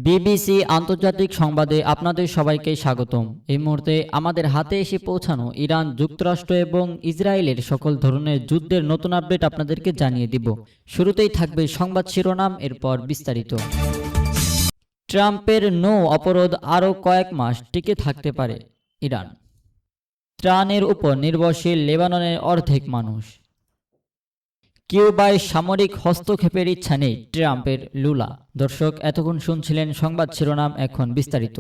BBC আন্তর্জাতিক সংবাদে আপনাদের সবাইকে স্বাগতম। এই মুহূর্তে আমাদের হাতে এসে পৌঁছানো ইরান, যুক্তরাষ্ট্র এবং ইসরায়েলের সকল ধরনের যুদ্ধের নতুন আপডেট আপনাদেরকে জানিয়ে দিব। শুরুতেই থাকবে সংবাদ শিরোনাম, এরপর বিস্তারিত। ট্রাম্পের নৌ অবরোধ আরও কয়েক মাস টিকে থাকতে পারে ইরান। ত্রাণের উপর নির্ভরশীল লেবাননের অর্ধেক মানুষ। কিউবায় সামরিক হস্তক্ষেপের ইচ্ছা নেই ট্রাম্পের। লুলা। দর্শক, এতক্ষণ শুনছিলেন সংবাদ শিরোনাম, এখন বিস্তারিত।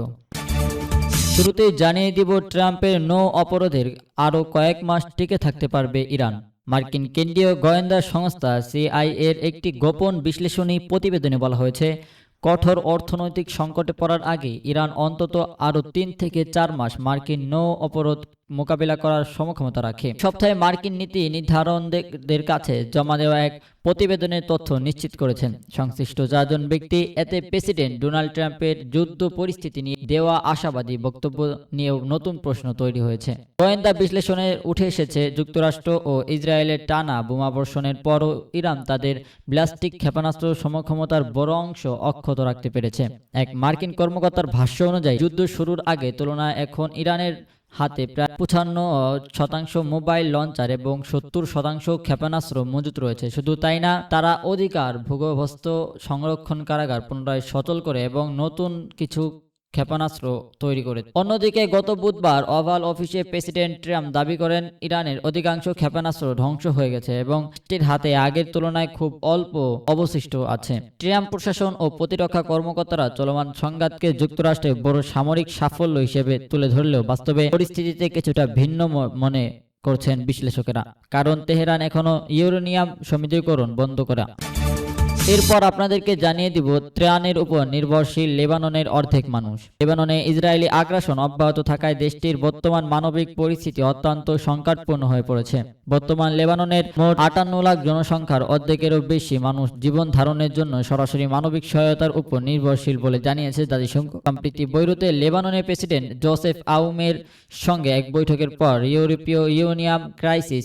শুরুতেই জানিয়ে দিব, ট্রাম্পের নৌ অবরোধের আরও কয়েক মাস টিকে থাকতে পারবে ইরান। মার্কিন কেন্দ্রীয় গোয়েন্দা সংস্থা সিআইএর একটি গোপন বিশ্লেষণী প্রতিবেদনে বলা হয়েছে, কঠোর অর্থনৈতিক সংকটে পড়ার আগে ইরান অন্তত আরও 3 থেকে 4 মাস মার্কিন নৌ অবরোধ মোকাবিলা করার সমক্ষমতা রাখে। সপ্তাহে মার্কিন নীতি নির্ধারকদের কাছে জমা দেওয়া এক প্রতিবেদনের তথ্য নিশ্চিত করেছেন সংশ্লিষ্ট 4 জন ব্যক্তি। এতে প্রেসিডেন্ট ডোনাল্ড ট্রাম্পের যুদ্ধ পরিস্থিতি নিয়ে দেওয়া আশাবাদী বক্তব্য নিয়েও নতুন প্রশ্ন তৈরি হয়েছে। গোয়েন্দা বিশ্লেষণে উঠে এসেছে, যুক্তরাষ্ট্র ও ইসরায়েলের টানা বোমাবর্ষণের পরও ইরান তাদের ব্যালিস্টিক ক্ষেপণাস্ত্র সমক্ষমতার বড় অংশ অক্ষত রাখতে পেরেছে। এক মার্কিন কর্মকর্তার ভাষ্য অনুযায়ী, যুদ্ধ শুরুর আগে তুলনায় এখন ইরানের হাতে প্রায় 95% মোবাইল লঞ্চার এবং 70% ক্ষেপণাস্ত্র মজুত রয়েছে। শুধু তাই না, তারা অধিকার ভূগর্ভস্থ সংরক্ষণ কারাগার পুনরায় সচল করে এবং নতুন কিছু ক্ষেপণাস্ত্র তৈরি করে। অন্যদিকে গত বুধবার ওভাল অফিসে প্রেসিডেন্ট ট্রাম্প দাবি করেন, ইরানের অধিকাংশ ক্ষেপণাস্ত্র ধ্বংস হয়ে গেছে এবং দেশটির হাতে আগের তুলনায় খুব অল্প অবশিষ্ট আছে। ট্রাম্প প্রশাসন ও প্রতিরক্ষা কর্মকর্তারা চলমান সংঘাতকে যুক্তরাষ্ট্রের বড় সামরিক সাফল্য হিসেবে তুলে ধরলেও বাস্তবে পরিস্থিতিতে কিছুটা ভিন্ন মনে করছেন বিশ্লেষকেরা, কারণ তেহরান এখনও ইউরেনিয়াম সমৃদ্ধকরণ বন্ধ করা। এরপর আপনাদেরকে জানিয়ে দিব, ত্রাণের উপর নির্ভরশীল লেবাননের অর্ধেক মানুষ। লেবাননে ইসরায়েলি আগ্রাসন অব্যাহত থাকায় দেশটির বর্তমান মানবিক পরিস্থিতি অত্যন্ত সংকটপূর্ণ হয়ে পড়েছে। বর্তমান লেবাননের মোট 58 লাখ জনসংখ্যার অর্ধেকেরও বেশি মানুষ জীবন ধারণের জন্য সরাসরি মানবিক সহায়তার উপর নির্ভরশীল বলে জানিয়েছে জাতিসংঘ। সম্প্রতি বৈরুতে লেবাননের প্রেসিডেন্ট জোসেফ আউনের সঙ্গে এক বৈঠকের পর ইউরোপীয় ইউনিয়ন ক্রাইসিস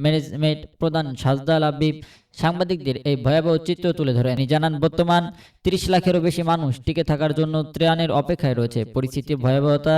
ম্যানেজমেন্ট প্রধান সাজদা লাবিব সাংবাদিকদের এই ভয়াবহ চিত্র তুলে ধরেন। তিনি জানান, বর্তমান 30 লাখেরও বেশি মানুষ টিকে থাকার জন্য ত্রাণের অপেক্ষায় রয়েছে। পরিস্থিতির ভয়াবহতা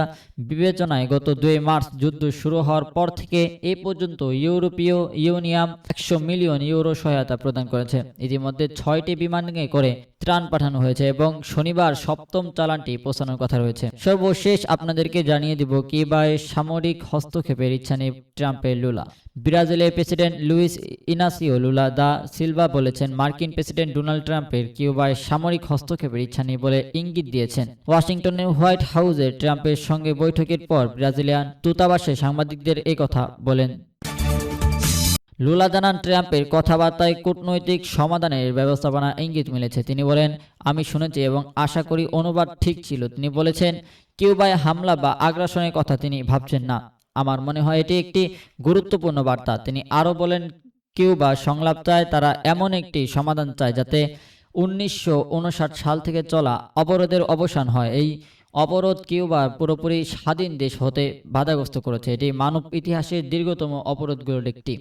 বিবেচনায় গত 2 মার্চ যুদ্ধ শুরু হওয়ার পর থেকে এ পর্যন্ত ইউরোপীয় ইউনিয়ন 100 মিলিয়ন ইউরো সহায়তা প্রদান করেছে। ইতিমধ্যে 6টি বিমানে করে ত্রাণ পাঠানো হয়েছে এবং শনিবার 7ম চালানটি পৌঁছানোর কথা রয়েছে। সর্বশেষ আপনাদেরকে জানিয়ে দিব, কিউবায় সামরিক হস্তক্ষেপের ইচ্ছা নেই ট্রাম্পের। লুলা। ব্রাজিলের president Luiz Inacio Lula da Silva বলেছেন, মার্কিন প্রেসিডেন্ট ডোনাল্ড ট্রাম্পের কিউবায় সামরিক হস্তক্ষেপের ইচ্ছা নেই বলে ইঙ্গিত দিয়েছেন। ওয়াশিংটনের হোয়াইট হাউসে ট্রাম্পের সঙ্গে বৈঠকের পর ব্রাজিলিয়ান দূতাবাসে সাংবাদিকদের এই কথা বলেন। লুলা জানান, ট্রাম্পের কথাবার্তায় কূটনৈতিক সমাধানের ব্যবস্থাপনার ইঙ্গিত মিলেছে। তিনি বলেন, আমি শুনেছি এবং আশা করি অনুবাদ ঠিক ছিল। তিনি বলেছেন, কিউবায় হামলা বা আগ্রাসনের কথা তিনি ভাবছেন না। আমার মনে হয় এটি একটি গুরুত্বপূর্ণ বার্তা। তিনি আরও বলেন, কিউবা সংলাপ চায়, তারা এমন একটি সমাধান চায় যাতে 1959 সাল থেকে চলা অবরোধের অবসান হয়। এই অবরোধ কিউবার পুরোপুরি স্বাধীন দেশ হতে বাধাগ্রস্ত করেছে। এটি মানব ইতিহাসের দীর্ঘতম অবরোধগুলোর একটি।